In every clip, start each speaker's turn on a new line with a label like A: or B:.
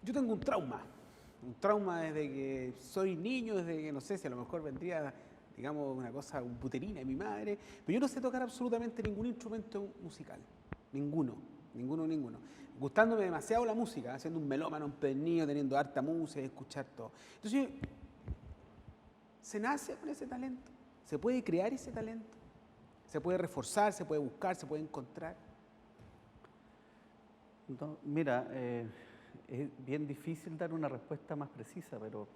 A: Yo tengo un trauma desde que soy niño, desde que no sé si a lo mejor vendría, digamos, una cosa, un puterina de mi madre, pero yo no sé tocar absolutamente ningún instrumento musical, ninguno, ninguno. Gustándome demasiado la música, siendo un melómano, un niño, teniendo harta música, escuchar todo. Entonces, se nace con ese talento, se puede crear ese talento, se puede reforzar, se puede buscar, se puede encontrar.
B: No, mira, es bien difícil dar una respuesta más precisa, pero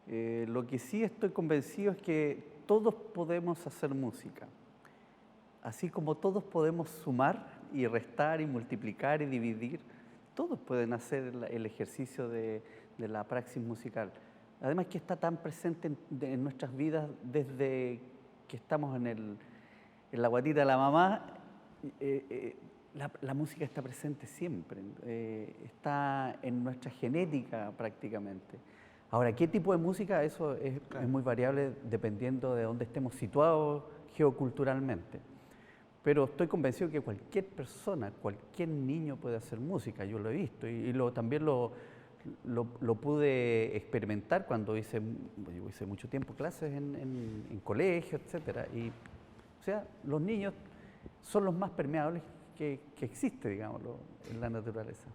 B: lo que sí estoy convencido es que todos podemos hacer música. Así como todos podemos sumar y restar y multiplicar y dividir, todos pueden hacer el ejercicio de la praxis musical. Además que está tan presente en nuestras vidas desde que estamos en la guatita de la mamá. La música está presente siempre, está en nuestra genética prácticamente. Ahora, ¿qué tipo de música? Eso
A: Claro.
B: es muy variable dependiendo de dónde estemos situados geoculturalmente. Pero estoy convencido que cualquier persona, cualquier niño puede hacer música, yo lo he visto y también lo pude experimentar cuando yo hice mucho tiempo clases en colegio, etc. O sea, los niños son los más permeables que existe, digámoslo, en la naturaleza.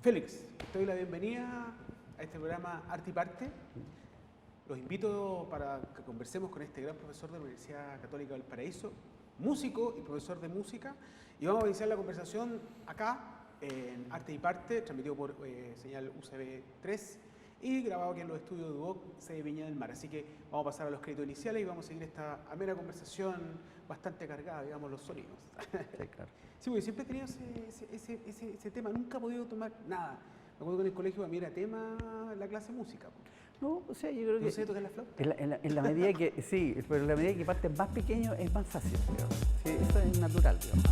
A: Félix, te doy la bienvenida a este programa Arte y Parte. Los invito para que conversemos con este gran profesor de la Universidad Católica del Paraíso, músico y profesor de música, y vamos a iniciar la conversación acá en Arte y Parte, transmitido por señal UCB 3 y grabado aquí en los estudios de UOC, sede Viña del Mar. Así que vamos a pasar a los créditos iniciales y vamos a seguir esta amena conversación bastante cargada, digamos, los sonidos.
B: Sí, claro.
A: Sí, porque siempre he tenido ese tema, nunca he podido tomar nada. Me acuerdo que en el colegio a mí era tema la clase de música.
B: No, o sea, yo creo
A: No
B: que
A: sé tocar la flauta.
B: en la medida que, sí, pero en la medida que partes más pequeño es más fácil, digamos. Sí, eso es natural, digamos.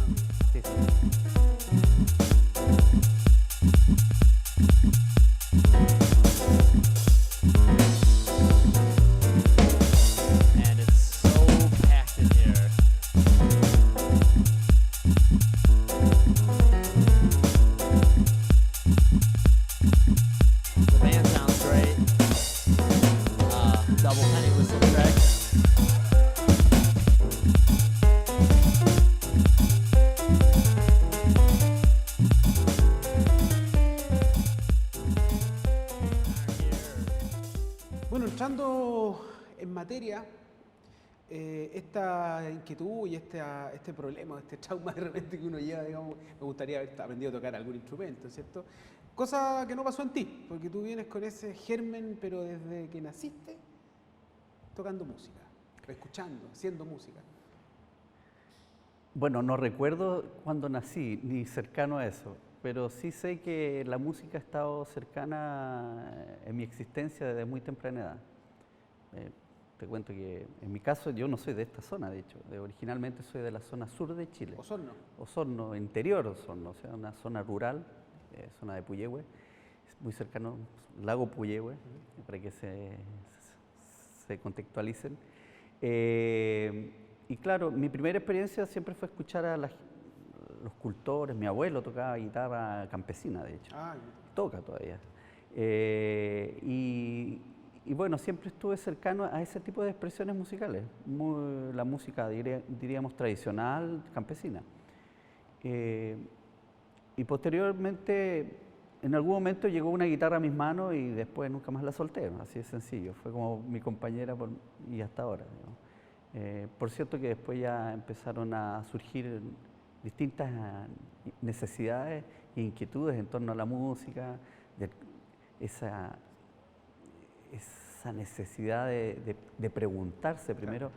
B: Sí, sí.
C: And it's so packed in here. The band sounds great. Double penny whistle tracks.
A: Bueno, entrando en materia, esta inquietud y este problema, este trauma de repente que uno lleva, digamos, me gustaría haber aprendido a tocar algún instrumento, ¿cierto? Cosa que no pasó en ti, porque tú vienes con ese germen, pero desde que naciste, tocando música, escuchando, haciendo música.
B: Bueno, no recuerdo cuándo nací, ni cercano a eso, pero sí sé que la música ha estado cercana en mi existencia desde muy temprana edad. Te cuento que en mi caso yo no soy de esta zona, de hecho, originalmente soy de la zona sur de Chile.
A: Osorno.
B: Osorno, interior Osorno, o sea, una zona rural, zona de Puyehue, muy cercano, lago Puyehue, para que se contextualicen. Y claro, mi primera experiencia siempre fue escuchar a los cultores. Mi abuelo tocaba guitarra campesina, de hecho,
A: Ah,
B: toca todavía. Y bueno, siempre estuve cercano a ese tipo de expresiones musicales, la música, diríamos, tradicional, campesina. Y posteriormente, en algún momento llegó una guitarra a mis manos y después nunca más la solté, así de sencillo. Fue como mi compañera y hasta ahora, digamos. Por cierto que después ya empezaron a surgir distintas necesidades e inquietudes en torno a la música, esa necesidad de preguntarse primero,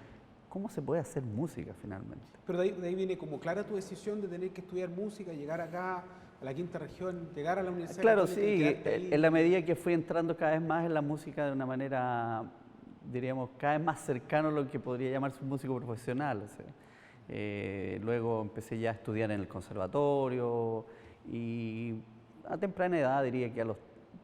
B: ¿cómo se puede hacer música finalmente?
A: pero de ahí viene como clara tu decisión de tener que estudiar música, llegar acá a la quinta región, llegar a la Universidad
B: Claro,
A: Católica y
B: sí,
A: quedarte ahí.
B: en la medida que fui entrando cada vez más en la música de una manera, diríamos, cada vez más cercano a lo que podría llamarse un músico profesional. O sea, luego empecé ya a estudiar en el conservatorio y a temprana edad, diría que a los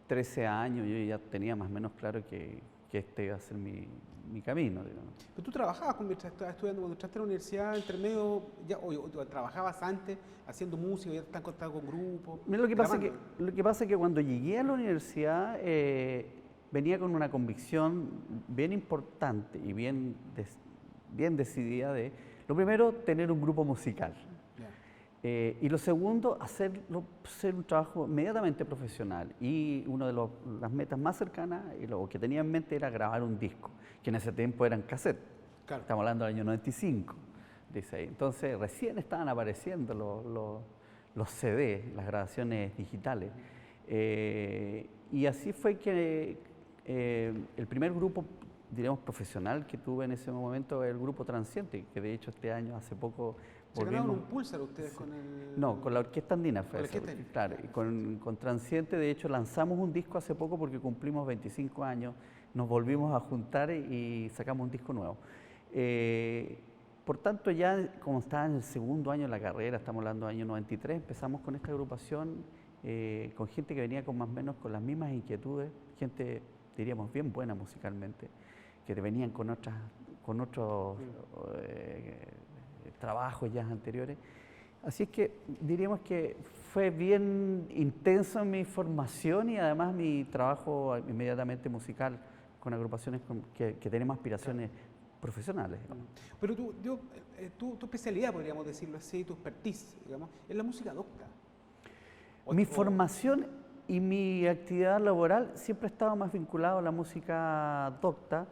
B: 13 años, yo ya tenía más o menos claro que que este iba a ser mi camino, digamos.
A: Pero tú trabajabas mientras estabas estudiando, cuando entraste a la universidad, intermedio, ya, o trabajabas antes haciendo música, ya estás en contacto con grupos.
B: Mira, lo que pasa es que cuando llegué a la universidad venía con una convicción bien importante y bien decidida de, lo primero, tener un grupo musical. Y lo segundo, ser un trabajo inmediatamente profesional. Y una de las metas más cercanas y lo que tenía en mente era grabar un disco, que en ese tiempo eran cassette.
A: Claro.
B: Estamos hablando del año 95, dice ahí. Entonces recién estaban apareciendo los CD, las grabaciones digitales. Y así fue que el primer grupo, diríamos, profesional que tuve en ese momento es el grupo Transiente, que de hecho este año, hace poco,
A: ¿Se ganaron un Pulsar ustedes con el...?
B: No, con la Orquesta Andina fue
A: Con la
B: eso,
A: Orquesta Andina.
B: claro. Y con Transiente, de hecho, lanzamos un disco hace poco porque cumplimos 25 años, nos volvimos a juntar y sacamos un disco nuevo. Por tanto, ya como estaba en el segundo año de la carrera, estamos hablando del año 93, empezamos con esta agrupación, con gente que venía con más o menos con las mismas inquietudes, gente, diríamos, bien buena musicalmente, que venían con otros trabajos ya anteriores. Así es que diríamos que fue bien intenso mi formación y además mi trabajo inmediatamente musical con agrupaciones que tenemos aspiraciones profesionales. Digamos.
A: Pero tu especialidad, podríamos decirlo así, tu expertise, digamos, es la música docta.
B: Mi formación y mi actividad laboral siempre ha estado más vinculado a la música docta,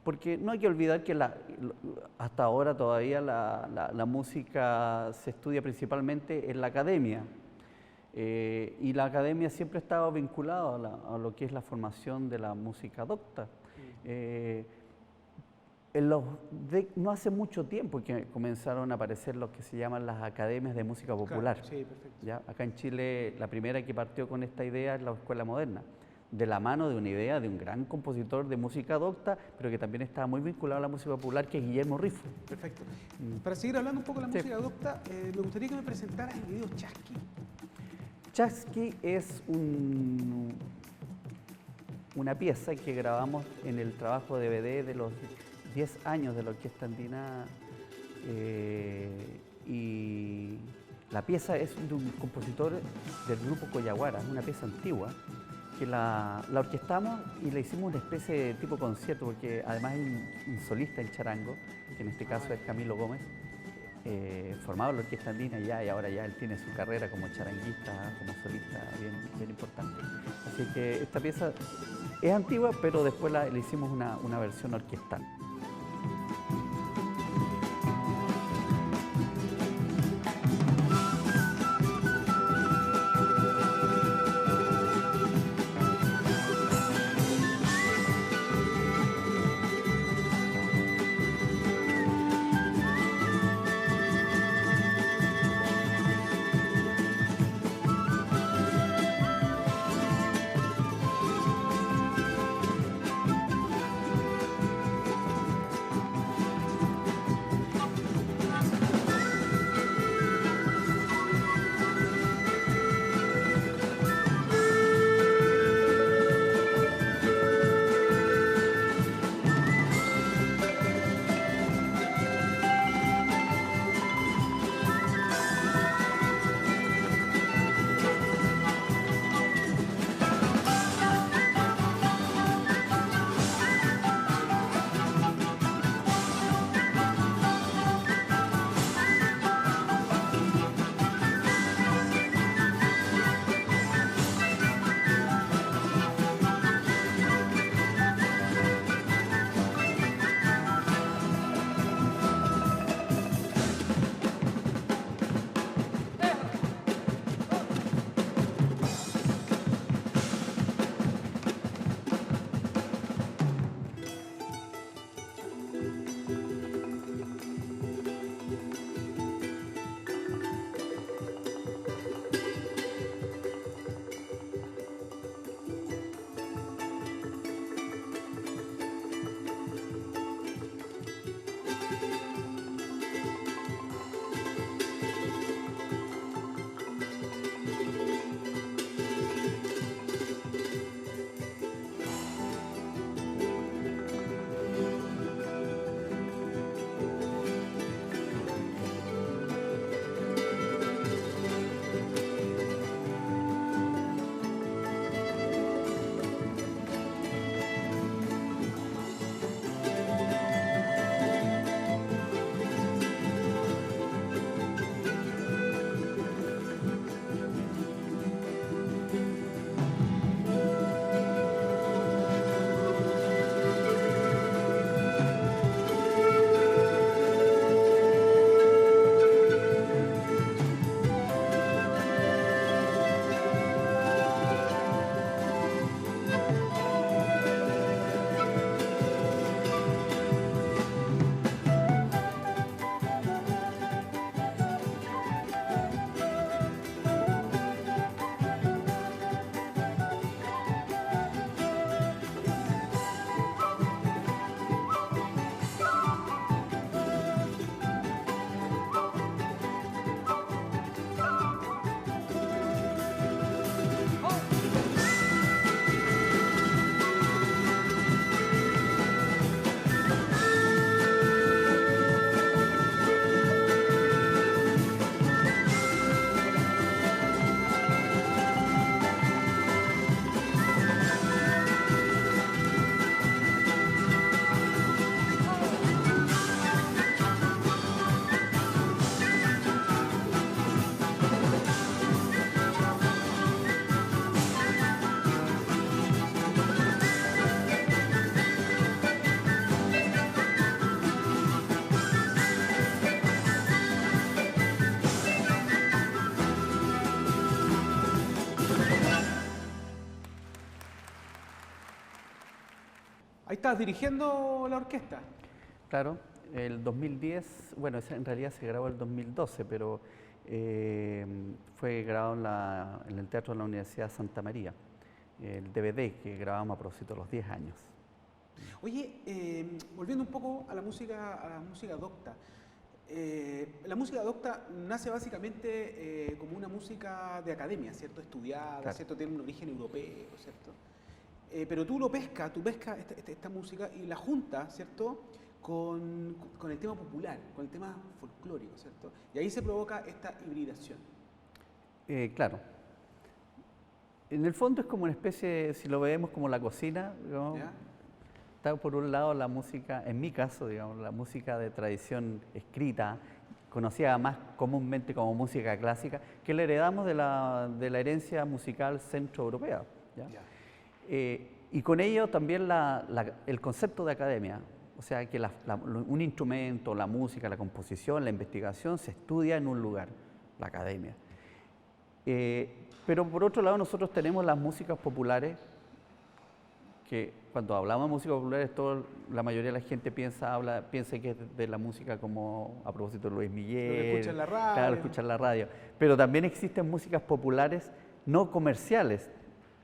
B: porque no hay que olvidar que hasta ahora todavía la música se estudia principalmente en la academia. Y la academia siempre ha estado vinculada a lo que es la formación de la música docta. No hace mucho tiempo que comenzaron a aparecer lo que se llaman las academias de música popular.
A: Claro, sí, perfecto.
B: ¿Ya? Acá en Chile la primera que partió con esta idea es la Escuela Moderna, de la mano de una idea de un gran compositor de música docta, pero que también estaba muy vinculado a la música popular, que es Guillermo Rifo.
A: Perfecto. Para seguir hablando un poco de la
B: Sí.
A: música docta, me gustaría que me presentaras el video Chasqui.
B: Chasqui es una pieza que grabamos en el trabajo DVD de los 10 años de la Orquesta Andina, y la pieza es de un compositor del grupo Coyaguara, es una pieza antigua que la orquestamos y le hicimos una especie de tipo concierto, porque además hay un solista en charango, que en este caso es Camilo Gómez, formado en la Orquesta Andina ya, y ahora ya él tiene su carrera como charanguista, como solista bien importante. Así que esta pieza es antigua, pero después le hicimos una versión orquestal.
A: Ahí estás dirigiendo la orquesta.
B: Claro, el 2010, bueno, en realidad se grabó el 2012, pero fue grabado en el Teatro de la Universidad de Santa María, el DVD que grabamos a propósito de los 10 años.
A: Oye, volviendo un poco a la música docta. La música docta nace básicamente como una música de academia, ¿cierto? Estudiada,
B: Claro.
A: ¿cierto? Tiene un origen europeo, ¿cierto? Pero tú pescas esta música y la juntas, ¿cierto? Con el tema popular, con el tema folclórico, ¿cierto? Y ahí se provoca esta hibridación.
B: Claro. En el fondo es como una especie, si lo vemos como la cocina, digamos,
A: ¿Ya?
B: está por un lado la música, en mi caso, digamos, la música de tradición escrita, conocida más comúnmente como música clásica, que le heredamos de la herencia musical centroeuropea. ¿Ya?
A: Ya.
B: Y con ello también el concepto de academia, o sea que un instrumento, la música, la composición, la investigación se estudia en un lugar, la academia. Pero por otro lado nosotros tenemos las músicas populares, que cuando hablamos de música popular, la mayoría de la gente piensa que es de la música como a propósito de Luis Miguel.
A: Lo que escucha en la radio.
B: Claro, escuchar la radio. Pero también existen músicas populares no comerciales,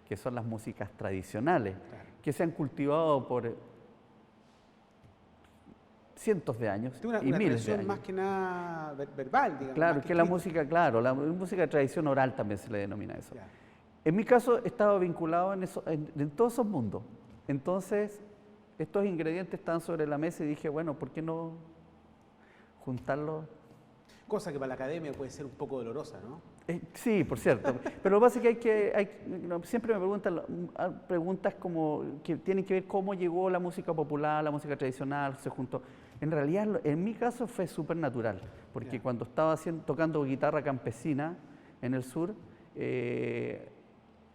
B: que son las músicas tradicionales,
A: Claro.
B: que se han cultivado por cientos de años
A: Tiene
B: y
A: una
B: miles de
A: tradición
B: años.
A: más que nada verbal, digamos.
B: Claro,
A: más
B: que la
A: escrita.
B: música, claro, la música de tradición oral también se le denomina eso.
A: Ya.
B: En mi caso estaba vinculado en todos esos mundos. Entonces, estos ingredientes estaban sobre la mesa y dije, bueno, ¿por qué no juntarlos?
A: Cosa que para la academia puede ser un poco dolorosa, ¿no?
B: Sí, por cierto. Pero lo que pasa es que siempre me preguntan preguntas como que tienen que ver cómo llegó la música popular, la música tradicional, se juntó. En realidad, en mi caso fue súper natural, porque
A: Ya.
B: cuando estaba tocando guitarra campesina en el sur,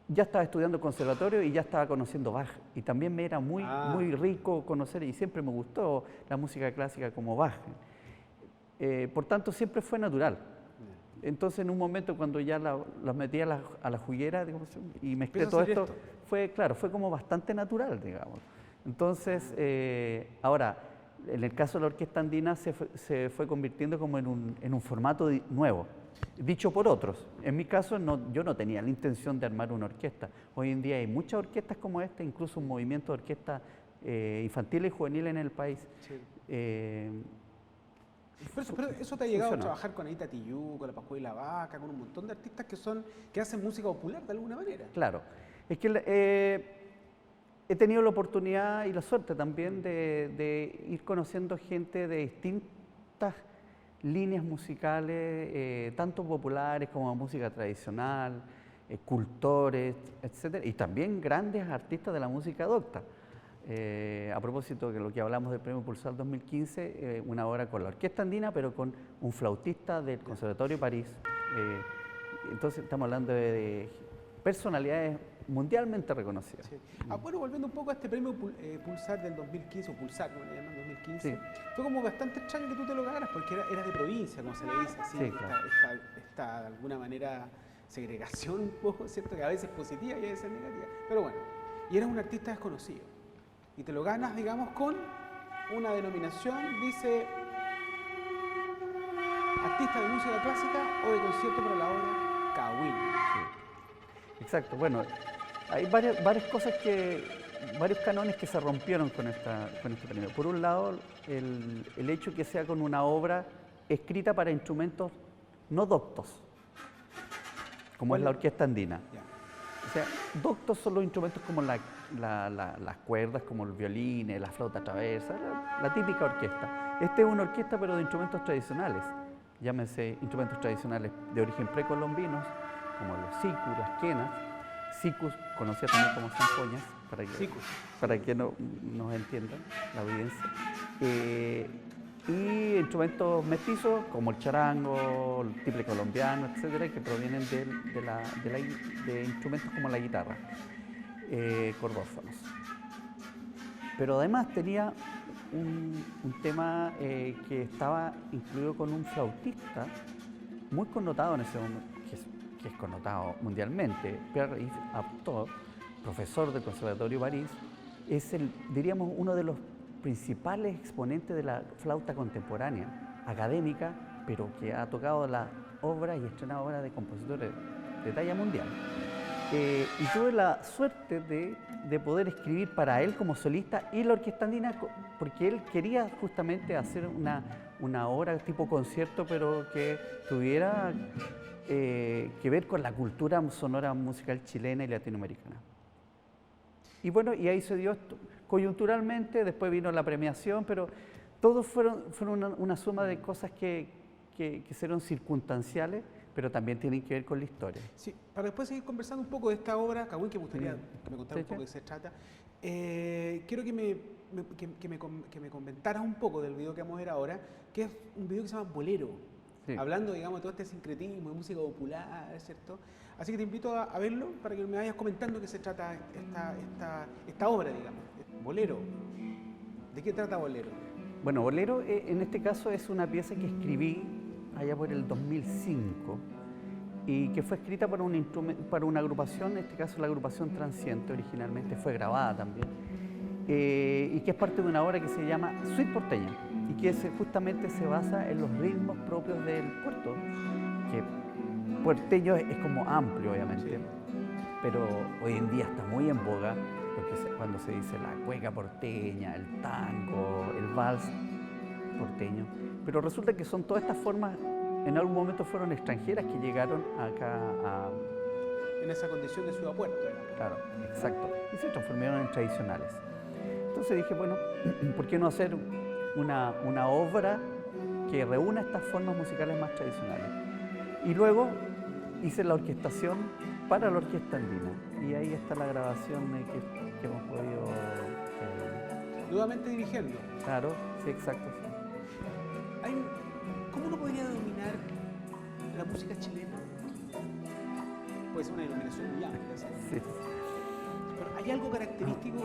B: ya estaba estudiando conservatorio y ya estaba conociendo Bach. Y también me era muy rico conocer, y siempre me gustó la música clásica como Bach. Por tanto, siempre fue natural. Entonces, en un momento cuando ya las metí a la juguera, digamos, y mezclé
A: Empieza a
B: todo
A: salir
B: esto, fue como bastante natural, digamos. Entonces, ahora, en el caso de la orquesta andina se fue convirtiendo como en un formato nuevo, dicho por otros. En mi caso, yo no tenía la intención de armar una orquesta. Hoy en día hay muchas orquestas como esta, incluso un movimiento de orquestas infantiles y juveniles en el país.
A: Sí.
B: Eh,
A: Pero eso te ha llegado a
B: Funciona.
A: trabajar con Anita Tijoux, con la Pascua y la Vaca, con un montón de artistas que hacen música popular de alguna manera.
B: Claro, es que he tenido la oportunidad y la suerte también de ir conociendo gente de distintas líneas musicales, tanto populares como música tradicional, cultores, etcétera, y también grandes artistas de la música docta. A propósito de lo que hablamos del Premio Pulsar 2015, una obra con la Orquesta Andina, pero con un flautista del Conservatorio de París. Entonces estamos hablando de personalidades mundialmente reconocidas.
A: Sí. Bueno, volviendo un poco a este premio Pulsar del 2015, o Pulsar, como le llaman, 2015,
B: Sí.
A: fue como bastante extraño que tú te lo ganaras, porque era de provincia, como se le dice, así,
B: Sí, claro.
A: esta, de alguna manera, segregación un poco, ¿cierto? Que a veces es positiva y a veces es negativa. Pero bueno, y eres un artista desconocido. Y te lo ganas, digamos, con una denominación, dice, artista de música clásica o de concierto para la obra Kawin.
B: Exacto, bueno, hay varias cosas varios cánones que se rompieron con este premio. Por un lado, el hecho que sea con una obra escrita para instrumentos no doctos, como es la orquesta andina.
A: Ya.
B: O sea, doctos son los instrumentos como las cuerdas, como el violín, la flauta traversa, la típica orquesta. Esta es una orquesta pero de instrumentos tradicionales, llámense instrumentos tradicionales de origen precolombinos, como los sicus, las quenas, sicus, conocida también como zampoñas, para que nos entiendan la audiencia. Y instrumentos mestizos como el charango, el tiple colombiano, etcétera, que provienen de instrumentos como la guitarra, cordófonos. Pero además tenía un tema que estaba incluido con un flautista muy connotado en ese momento, que es connotado mundialmente, Pierre-Yves Abteau, profesor del Conservatorio de París, es diríamos, uno de los principales exponentes de la flauta contemporánea, académica, pero que ha tocado las obras y estrenado obras de compositores de talla mundial. Y tuve la suerte de poder escribir para él como solista y la orquesta andina, porque él quería justamente hacer una obra tipo concierto, pero que tuviera que ver con la cultura sonora musical chilena y latinoamericana. Y bueno, y ahí se dio esto. Coyunturalmente, después vino la premiación, pero todos fueron una suma de cosas que fueron circunstanciales, pero también tienen que ver con la historia.
A: Sí, para después seguir conversando un poco de esta obra, Cagüín, que me gustaría que me contara un poco de qué se trata. Quiero que me comentaras un poco del video que vamos a ver ahora, que es un video que se llama Bolero, hablando, digamos, de todo este sincretismo de música popular, ¿cierto? Así que te invito a verlo para que me vayas comentando de qué se trata esta obra, digamos. Bolero. ¿De qué trata Bolero?
B: Bueno, Bolero en este caso es una pieza que escribí allá por el 2005 y que fue escrita para una agrupación, en este caso la agrupación Transiente, originalmente fue grabada también, y que es parte de una obra que se llama Suite Porteña y que justamente se basa en los ritmos propios del puerto, que puerteño es como amplio obviamente, pero hoy en día está muy en boga cuando se dice la cueca porteña, el tango, el vals porteño. Pero resulta que son todas estas formas, en algún momento fueron extranjeras que llegaron acá
A: en esa condición de ciudad-puerto.
B: Claro, exacto. Y se transformaron en tradicionales. Entonces dije, bueno, ¿por qué no hacer una obra que reúna estas formas musicales más tradicionales? Y luego hice la orquestación para la Orquesta Andina. Y ahí está la grabación que hemos podido...
A: Nuevamente dirigiendo.
B: Claro, sí, exacto. Sí.
A: ¿Cómo uno podría denominar la música chilena? Puede ser una denominación muy amplia, ¿sí?
B: Sí.
A: Pero ¿hay algo característico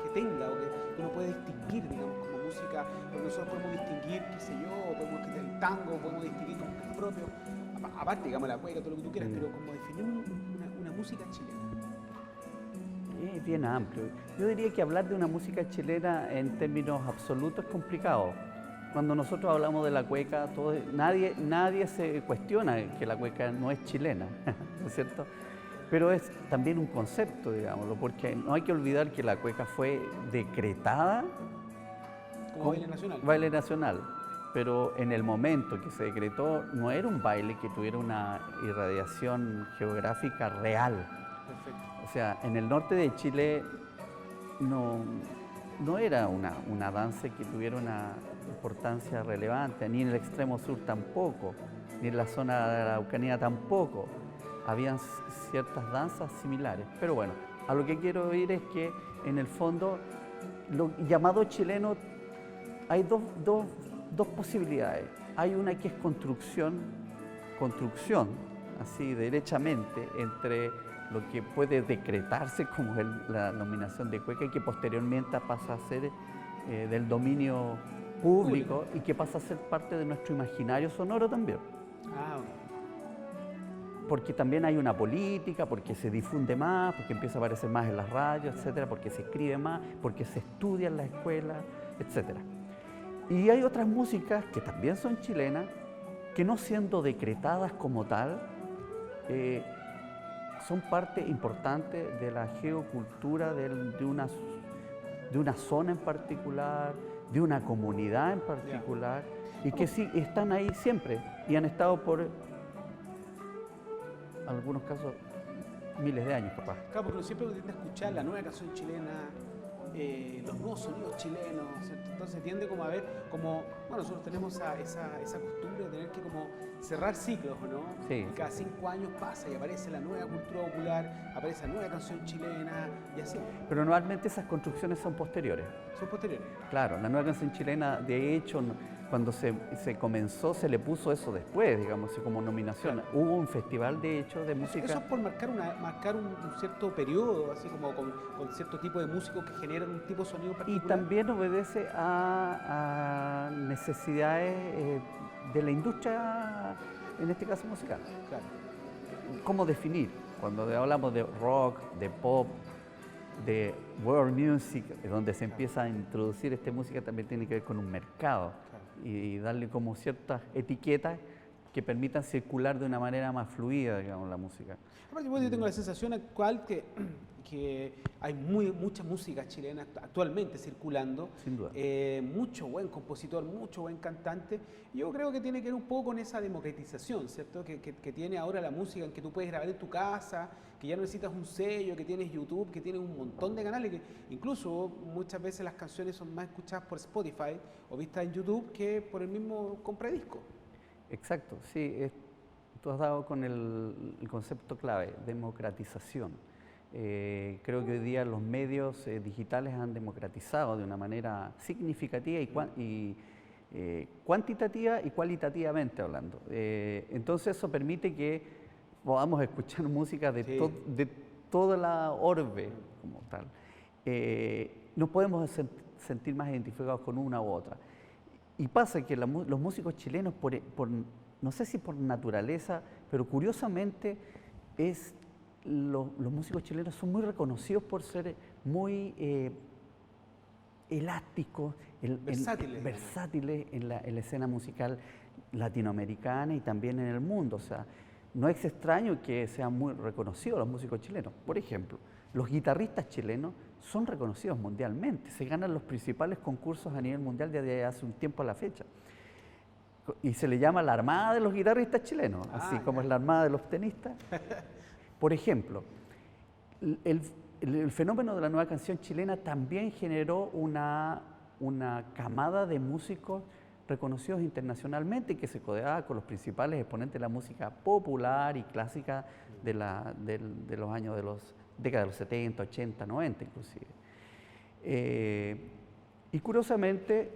A: que tenga o que uno puede distinguir, digamos, como música? Porque nosotros podemos distinguir, qué sé yo, podemos distinguir el tango, podemos distinguir como el propio, aparte, digamos, la cueca, todo lo que tú quieras, pero como definir una música chilena.
B: Es bien amplio. Yo diría que hablar de una música chilena en términos absolutos es complicado. Cuando nosotros hablamos de la cueca, nadie se cuestiona que la cueca no es chilena, ¿no es cierto? Pero es también un concepto, digámoslo, porque no hay que olvidar que la cueca fue decretada
A: como baile nacional.
B: Baile nacional, pero en el momento que se decretó no era un baile que tuviera una irradiación geográfica real.
A: Perfecto.
B: O sea, en el norte de Chile no era una danza que tuviera una importancia relevante, ni en el extremo sur tampoco, ni en la zona de la Araucanía tampoco. Habían ciertas danzas similares. Pero bueno, a lo que quiero ir es que en el fondo, lo llamado chileno, hay dos posibilidades. Hay una que es construcción, así derechamente, entre lo que puede decretarse como la nominación de cueca y que posteriormente pasa a ser del dominio público y que pasa a ser parte de nuestro imaginario sonoro también.
A: Ah, ok.
B: Porque también hay una política, porque se difunde más, porque empieza a aparecer más en las radios, etcétera, porque se escribe más, porque se estudia en la escuela, etcétera. Y hay otras músicas que también son chilenas, que no siendo decretadas como tal, son parte importante de la geocultura de una zona en particular, de una comunidad en particular, y que sí están ahí siempre y han estado por, en algunos casos, miles de años, capaz.
A: Claro, porque uno siempre tiende a escuchar la nueva canción chilena, los nuevos sonidos chilenos, ¿cierto? Entonces tiende como a ver, como, bueno, nosotros tenemos esa costumbre de tener que como cerrar ciclos, ¿no?
B: Sí.
A: Y cada 5 años pasa y aparece la nueva cultura popular, aparece la nueva canción chilena y así.
B: Pero normalmente esas construcciones son posteriores.
A: Son posteriores.
B: Claro, la nueva canción chilena, de hecho, cuando se comenzó, se le puso eso después, digamos, como nominación.
A: Claro.
B: Hubo un festival, de hecho, de música.
A: Eso es por marcar un cierto periodo, así como con cierto tipo de músicos que generan un tipo de sonido
B: Y
A: particular.
B: también obedece a necesidades de la industria, en este caso musical.
A: Claro.
B: ¿Cómo definir? Cuando hablamos de rock, de pop, de world music, donde se empieza a introducir esta música, también tiene que ver con un mercado y darle como ciertas etiquetas que permitan circular de una manera más fluida, digamos, la música.
A: Aparte, yo tengo la sensación actual que hay mucha música chilena actualmente circulando.
B: Sin duda.
A: Mucho buen compositor, mucho buen cantante. Yo creo que tiene que ver un poco con esa democratización, ¿cierto? Que tiene ahora la música, en que tú puedes grabar en tu casa, que ya no necesitas un sello, que tienes YouTube, que tienes un montón de canales, que incluso muchas veces las canciones son más escuchadas por Spotify o vistas en YouTube que por el mismo compradisco.
B: Exacto, sí, tú has dado con el concepto clave, democratización. Creo que hoy día los medios digitales han democratizado de una manera significativa y cuantitativa y cualitativamente hablando. Entonces eso permite que podamos escuchar música de toda la orbe como tal. Nos podemos sentir más identificados con una u otra. Y pasa que los músicos chilenos, no sé si por naturaleza, pero curiosamente los músicos chilenos son muy reconocidos por ser muy elásticos, versátiles en la escena musical latinoamericana y también en el mundo. O sea, no es extraño que sean muy reconocidos los músicos chilenos. Por ejemplo, los guitarristas chilenos son reconocidos mundialmente, se ganan los principales concursos a nivel mundial desde hace un tiempo a la fecha. Y se le llama la armada de los guitarristas chilenos, así como es la armada de los tenistas. Por ejemplo, el fenómeno de la nueva canción chilena también generó una camada de músicos reconocidos internacionalmente que se codeaba con los principales exponentes de la música popular y clásica de los años de los décadas de los 70, 80, 90 inclusive. Y curiosamente,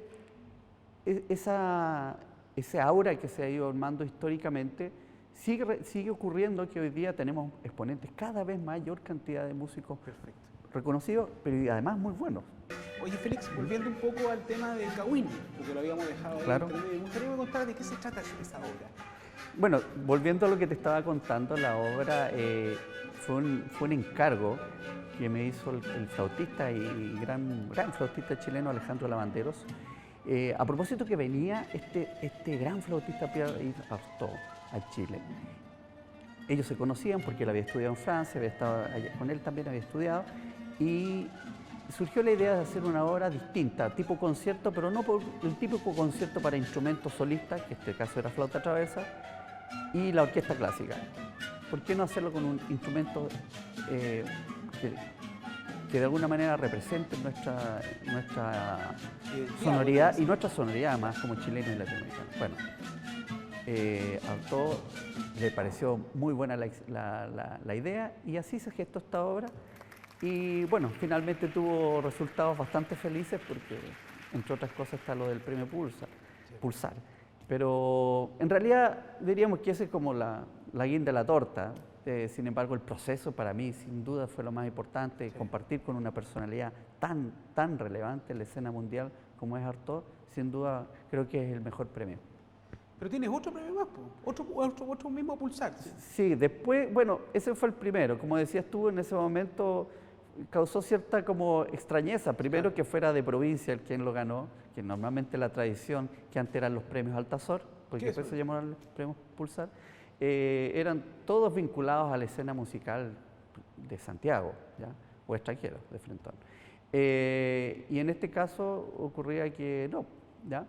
B: ese aura que se ha ido armando históricamente, sigue ocurriendo que hoy día tenemos exponentes cada vez mayor cantidad de músicos reconocidos, pero además muy buenos.
A: Oye, Félix, volviendo un poco al tema de Kawin, porque lo habíamos dejado ahí.
B: Claro.
A: Me gustaría contar de qué se trata esa obra.
B: Bueno, volviendo a lo que te estaba contando, la obra fue un encargo que me hizo el flautista y gran flautista chileno Alejandro Lavanderos. A propósito que venía este gran flautista Pierre Artaud a Chile. Ellos se conocían porque él había estudiado en Francia, había estado allá, con él también había estudiado, y surgió la idea de hacer una obra distinta, tipo concierto, pero no por el típico concierto para instrumentos solistas, que en este caso era flauta traversa, y la orquesta clásica. ¿Por qué no hacerlo con un instrumento que de alguna manera represente nuestra sonoridad y nuestra sonoridad más como chilenos y latinoamericanos? Bueno, Artaud le pareció muy buena la idea y así se gestó esta obra y bueno, finalmente tuvo resultados bastante felices porque entre otras cosas está lo del premio Pulsar. Pero en realidad diríamos que ese es como la guinda de la torta. Sin embargo, el proceso para mí sin duda fue lo más importante, compartir con una personalidad tan relevante en la escena mundial como es Artaud, sin duda creo que es el mejor premio.
A: Pero tienes otro premio más, otro mismo Pulsar.
B: Sí, después, bueno, ese fue el primero. Como decías tú, en ese momento causó cierta como extrañeza. Primero que fuera de provincia el quien lo ganó, que normalmente la tradición que antes eran los premios Altazor, porque después se llamaron los premios Pulsar, eran todos vinculados a la escena musical de Santiago, ¿ya? O extranjeros de Frentón. Y en este caso ocurría que no, ¿ya?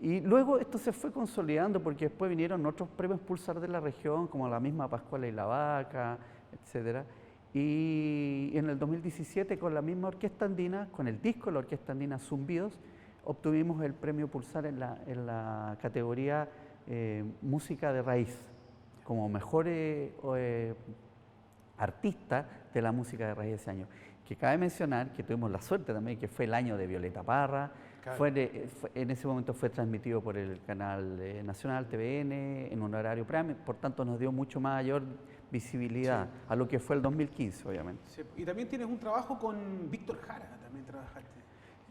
B: Y luego esto se fue consolidando porque después vinieron otros premios Pulsar de la región, como la misma Pascuala y la Vaca, etcétera. Y en el 2017, con la misma orquesta andina, con el disco de la orquesta andina Zumbidos, obtuvimos el premio Pulsar en la categoría Música de Raíz, como mejor artista de la música de raíz ese año. Que cabe mencionar que tuvimos la suerte también, que fue el año de Violeta Parra. Claro. En ese momento fue transmitido por el canal nacional TVN en un horario prime, por tanto nos dio mucho mayor visibilidad a lo que fue el 2015, obviamente.
A: Sí. Y también tienes un trabajo con Víctor Jara, también trabajaste.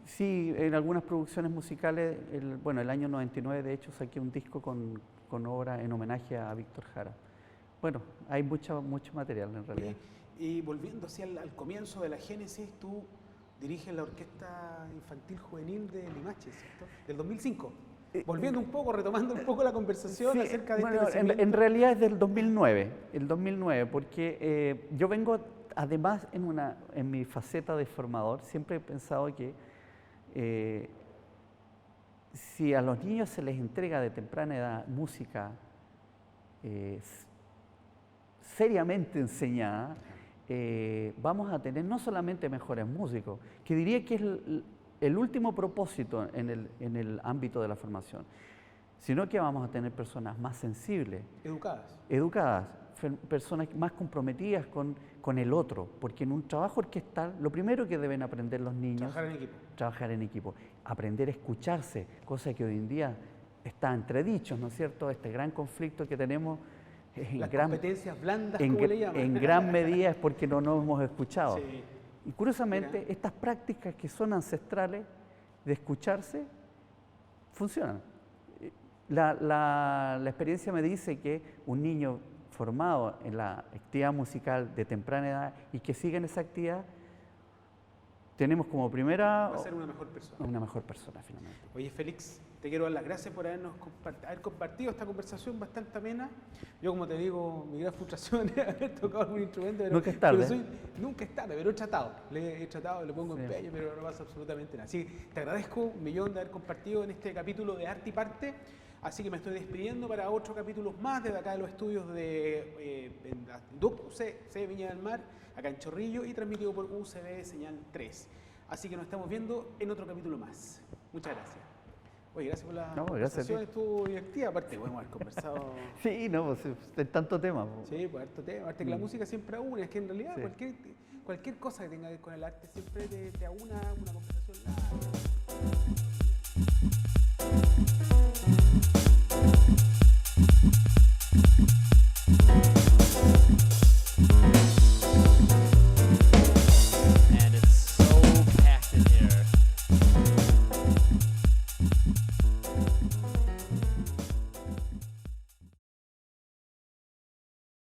B: Sí, en algunas producciones musicales, el año 99 de hecho saqué un disco con obra en homenaje a Víctor Jara. Bueno, hay mucho material en realidad.
A: Y volviendo así al comienzo de la génesis, tú diriges la Orquesta Infantil Juvenil de Limache, ¿cierto? Del 2005. Volviendo un poco, retomando un poco la conversación
B: Sí,
A: acerca de
B: bueno,
A: este crecimiento.
B: en realidad es del 2009, porque yo vengo, además, en mi faceta de formador, siempre he pensado que si a los niños se les entrega de temprana edad música seriamente enseñada, vamos a tener no solamente mejores músicos, que diría que es el último propósito en el ámbito de la formación, sino que vamos a tener personas más sensibles, educadas, personas más comprometidas con el otro, porque en un trabajo orquestal lo primero que deben aprender los niños es trabajar en equipo, aprender a escucharse, cosa que hoy en día está entredicho, ¿no es cierto? Este gran conflicto que tenemos
A: las competencias blandas, como le llaman.
B: En gran medida es porque no nos hemos escuchado.
A: Sí.
B: Y curiosamente, estas prácticas que son ancestrales de escucharse funcionan. La experiencia me dice que un niño formado en la actividad musical de temprana edad y que siga en esa actividad, tenemos como primera...
A: Va a ser una mejor persona.
B: Una mejor persona, finalmente.
A: Oye, Félix, te quiero dar las gracias por haber compartido esta conversación bastante amena. Yo, como te digo, mi gran frustración es haber tocado algún instrumento. Pero,
B: nunca es tarde.
A: Nunca es tarde, pero he tratado. Le pongo empeño, pero no pasa absolutamente nada. Así que te agradezco un millón de haber compartido en este capítulo de Arte y Parte. Así que me estoy despidiendo para otros capítulos más desde acá de los estudios de DUC UC Viña del Mar, acá en Chorrillo, y transmitido por UCB Señal 3. Así que nos estamos viendo en otro capítulo más. Muchas gracias. Oye, gracias por la conversación, estuvo divertida. Aparte, podemos haber conversado...
B: Sí, no, pues es tanto tema.
A: Sí, pues harto tema. Aparte que la música siempre aúna, es que en realidad cualquier cosa que tenga que ver con el arte siempre te aúna una conversación larga.